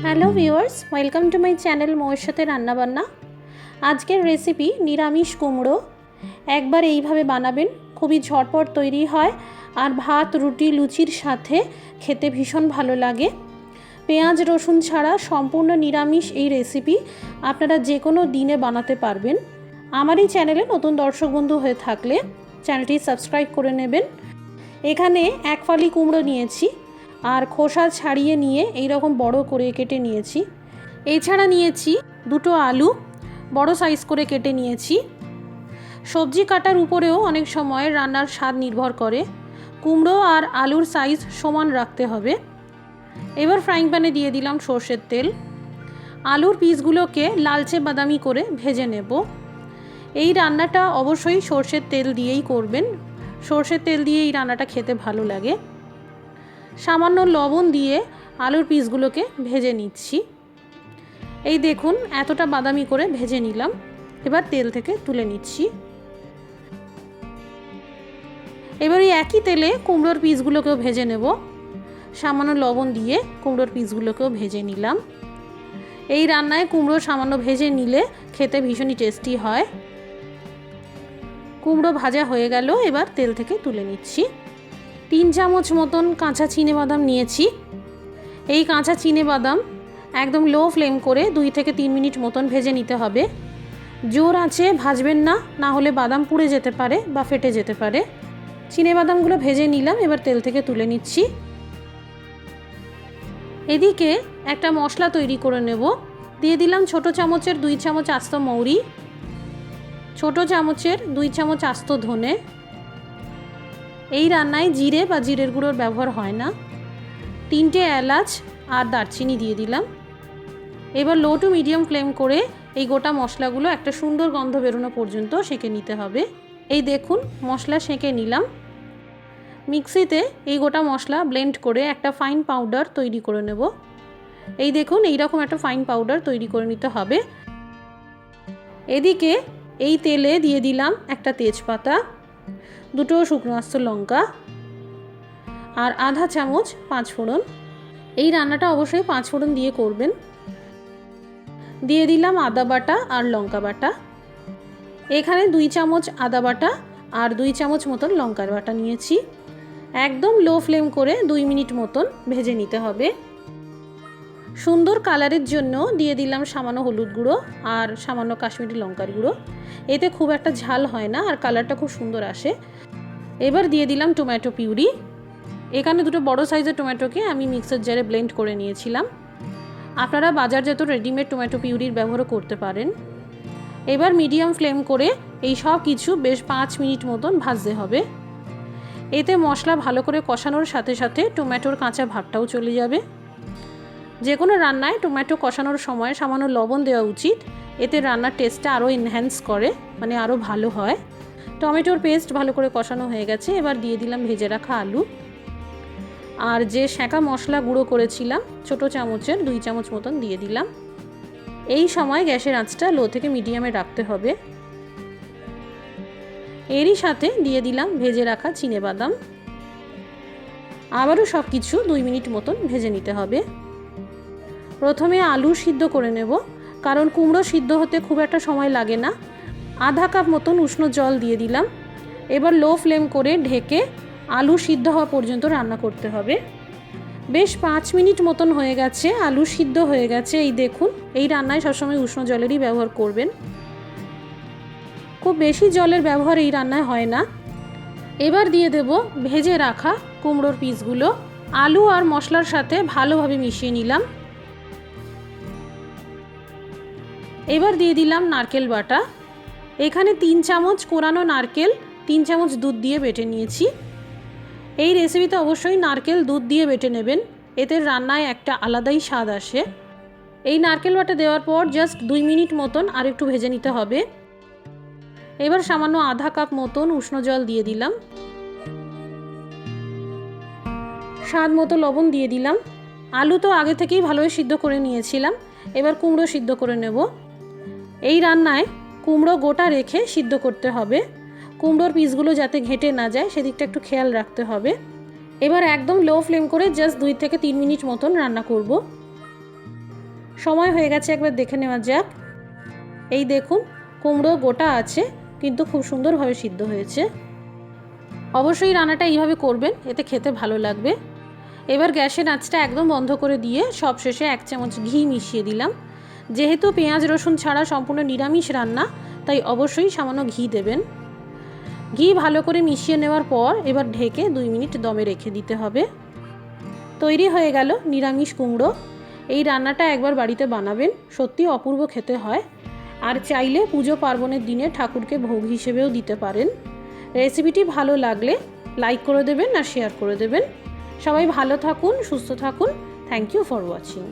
Hello viewers, welcome to my channel মোয়ের সাথে রান্নাবান্না। আজকের রেসিপি নিরামিষ কুমড়ো। একবার এইভাবে বানাবেন, খুবই ঝটপট তৈরি হয় আর ভাত, রুটি, লুচির সাথে খেতে ভীষণ ভালো লাগে। পেঁয়াজ রসুন ছাড়া সম্পূর্ণ নিরামিষ এই রেসিপি আপনারা যে কোনো দিনে বানাতে পারবেন। আমার এই চ্যানেলে নতুন দর্শক বন্ধু হয়ে থাকলে চ্যানেলটি সাবস্ক্রাইব করে নেবেন। এখানে এক ফালি কুমড়ো নিয়েছি আর খোসা ছাড়িয়ে নিয়ে এই রকম বড় করে কেটে নিয়েছি। এছাড়া নিয়েছি দুটো আলু, বড় সাইজ করে কেটে নিয়েছি। সবজি কাটার উপরেও অনেক সময় রান্নার স্বাদ নির্ভর করে। কুমড়ো আর আলুর সাইজ সমান রাখতে হবে। এবার ফ্রাইং প্যানে দিয়ে দিলাম সর্ষের তেল। আলুর পিসগুলোকে লালচে বাদামি করে ভেজে নেব। এই রান্নাটা অবশ্যই সর্ষের তেল দিয়েই করবেন। সর্ষের তেল দিয়ে এই রান্নাটা খেতে ভালো লাগে। সামান্য লবণ দিয়ে আলুর পিসগুলোকে ভেজে নিচ্ছি। এই দেখুন, এতটা বাদামি করে ভেজে নিলাম। এবার তেল থেকে তুলে নিচ্ছি। এবার এই একই তেলে কুমড়োর পিসগুলোকেও ভেজে নেব। সামান্য লবণ দিয়ে কুমড়োর পিসগুলোকেও ভেজে নিলাম। এই রান্নায় কুমড়ো সামান্য ভেজে নিলে খেতে ভীষণই টেস্টি হয়। কুমড়ো ভাজা হয়ে গেল, এবার তেল থেকে তুলে নিচ্ছি। 3 চামচ মতন কাঁচা চিনেবাদাম নিয়েছি। এই কাঁচা চিনেবাদাম একদম লো ফ্লেম করে 2 থেকে 3 মিনিট মতন ভেজে নিতে হবে। জোর আঁচে ভাজবেন না, না হলে বাদাম পুড়ে যেতে পারে বা ফেটে যেতে পারে। চিনেবাদামগুলো ভেজে নিলাম, এবার তেল থেকে তুলে নিচ্ছি। এদিকে একটা মশলা তৈরি করে নেব। দিয়ে দিলাম ছোট চামচের 2 চামচ আস্ত মৌরি, ছোট চামচের 2 চামচ আস্ত ধনে। এই রান্নায় জিরে বা জিরের গুঁড়োর ব্যবহার হয় না। 3টে এলাচ আর দারচিনি দিয়ে দিলাম। এবার লো টু মিডিয়াম ফ্লেম করে এই গোটা মশলাগুলো একটা সুন্দর গন্ধ বেরোনো পর্যন্ত সেঁকে নিতে হবে। এই দেখুন, মশলা সেঁকে নিলাম। মিক্সিতে এই গোটা মশলা ব্লেন্ড করে একটা ফাইন পাউডার তৈরি করে নেব। এই দেখুন, এইরকম একটা ফাইন পাউডার তৈরি করে নিতে হবে। এদিকে এই তেলে দিয়ে দিলাম একটা তেজপাতা, 2টো শুকনো আস্ত লঙ্কা আর আধা চামচ 5 ফোড়ন। এই রান্নাটা অবশ্যই 5 ফোড়ন দিয়ে করবেন। দিয়ে দিলাম আদা বাটা আর লঙ্কা বাটা। এখানে 2 চামচ আদা বাটা আর 2 চামচ মতন লঙ্কার বাটা নিয়েছি। একদম লো ফ্লেম করে 2 মিনিট মতন ভেজে নিতে হবে। সুন্দর কালারের জন্য দিয়ে দিলাম সামান্য হলুদ গুঁড়ো আর সামান্য কাশ্মীরি লঙ্কার গুঁড়ো। এতে খুব একটা ঝাল হয় না আর কালারটা খুব সুন্দর আসে। এবার দিয়ে দিলাম টমেটো পিউরি। এখানে 2টো বড় সাইজের টমেটোকে আমি মিক্সার জারে ব্লেন্ড করে নিয়েছিলাম। আপনারা বাজারজাত রেডিমেড টমেটো পিউরির ব্যবহারও করতে পারেন। এবার মিডিয়াম ফ্লেম করে এই সব কিছু বেশ 5 মিনিট মতন ভাজতে হবে। এতে মশলা ভালো করে কষানোর সাথে সাথে টমেটোর কাঁচা ভাবটাও চলে যাবে। যে কোনো রান্নায় টমেটো কষানোর সময় সামান্য লবণ দেওয়া উচিত। এতে রান্নার টেস্টটা আরও এনহ্যান্স করে, মানে আরও ভালো হয়। টমেটোর পেস্ট ভালো করে কষানো হয়ে গেছে। এবার দিয়ে দিলাম ভেজে রাখা আলু আর যে সেঁকা মশলা গুঁড়ো করেছিলাম ছোটো চামচের 2 চামচ মতন দিয়ে দিলাম। এই সময় গ্যাসের আঁচটা লো থেকে মিডিয়ামে রাখতে হবে। এরই সাথে দিয়ে দিলাম ভেজে রাখা চিনেবাদাম। আবারও সব কিছু 2 মিনিট মতন ভেজে নিতে হবে। প্রথমে আলু সিদ্ধ করে নেব, কারণ কুমড়ো সিদ্ধ হতে খুব একটা সময় লাগে না। আধা কাপ মতন উষ্ণ জল দিয়ে দিলাম। এবার লো ফ্লেম করে ঢেকে আলু সিদ্ধ হওয়া পর্যন্ত রান্না করতে হবে। বেশ 5 মিনিট মতন হয়ে গেছে, আলু সিদ্ধ হয়ে গেছে। এই দেখুন, এই রান্নায় সবসময় উষ্ণ জলেরই ব্যবহার করবেন। খুব বেশি জলের ব্যবহার এই রান্নায় হয় না। এবার দিয়ে দেব ভেজে রাখা কুমড়োর পিসগুলো। আলু আর মশলার সাথে ভালোভাবে মিশিয়ে নিলাম। এবার দিয়ে দিলাম নারকেল বাটা। এখানে 3 চামচ কোরানো নারকেল 3 চামচ দুধ দিয়ে বেটে নিয়েছি। এই রেসিপিতে অবশ্যই নারকেল দুধ দিয়ে বেটে নেবেন, এতে রান্নায় একটা আলাদাই স্বাদ আসে। এই নারকেল বাটা দেওয়ার পর জাস্ট 2 মিনিট মতন আর একটু ভেজে নিতে হবে। এবার সামান্য আধা কাপ মতন উষ্ণ জল দিয়ে দিলাম। স্বাদ মতো লবণ দিয়ে দিলাম। আলু তো আগে থেকেই ভালোই সিদ্ধ করে নিয়েছিলাম। এবার কুমড়ো সিদ্ধ করে নেব। এই রান্নায় কুমড়ো গোটা রেখে সিদ্ধ করতে হবে। কুমড়োর পিসগুলো যাতে ঘেঁটে না যায় সেদিকটা একটু খেয়াল রাখতে হবে। এবার একদম লো ফ্লেম করে জাস্ট 2 থেকে 3 মিনিট মতন রান্না করব। সময় হয়ে গেছে, একবার দেখে নেওয়া যাক। এই দেখুন, কুমড়ো গোটা আছে কিন্তু খুব সুন্দরভাবে সিদ্ধ হয়েছে। অবশ্যই রান্নাটা এইভাবে করবেন, এতে খেতে ভালো লাগবে। এবার গ্যাসের আঁচটা একদম বন্ধ করে দিয়ে সবশেষে 1 চামচ ঘি মিশিয়ে দিলাম। যেহেতু পেঁয়াজ রসুন ছাড়া সম্পূর্ণ নিরামিষ রান্না, তাই অবশ্যই সামান্য ঘি দেবেন। ঘি ভালো করে মিশিয়ে নেওয়ার পর এবার ঢেকে 2 মিনিট দমে রেখে দিতে হবে। তৈরি হয়ে গেল নিরামিষ কুমড়ো। এই রান্নাটা একবার বাড়িতে বানাবেন, সত্যি অপূর্ব খেতে হয়। আর চাইলে পুজো পার্বণের দিনে ঠাকুরকে ভোগ হিসেবেও দিতে পারেন। রেসিপিটি ভালো লাগলে লাইক করে দেবেন আর শেয়ার করে দেবেন। সবাই ভালো থাকুন, সুস্থ থাকুন। Thank you for watching.